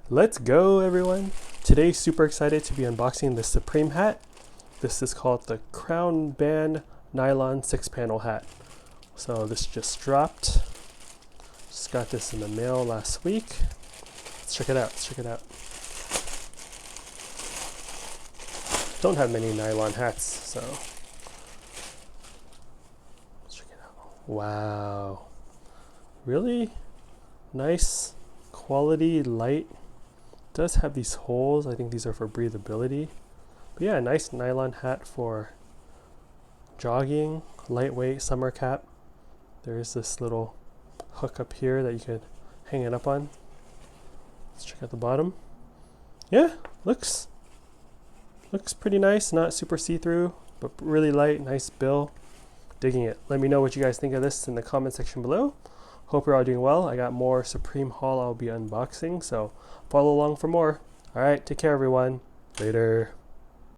Let's go, everyone. Today, super excited to be unboxing the Supreme hat. This is called the Crown Band Nylon 6-panel hat. So this just dropped. Just got this in the mail last week. Let's check it out. Let's check it out. Don't have many nylon hats, so let's check it out. Wow. Really nice quality, light. Does have these holes. I think these are for breathability. But yeah, nice nylon hat for jogging, lightweight summer cap. There's this little hook up here that you could hang it up on. Let's check out the bottom. Yeah, looks pretty nice. Not super see-through, but really light, nice bill. Digging it. Let me know what you guys think of this in the comment section below. Hope you're all doing well. I got more Supreme haul I'll be unboxing, so follow along for more. All right, take care, everyone. Later.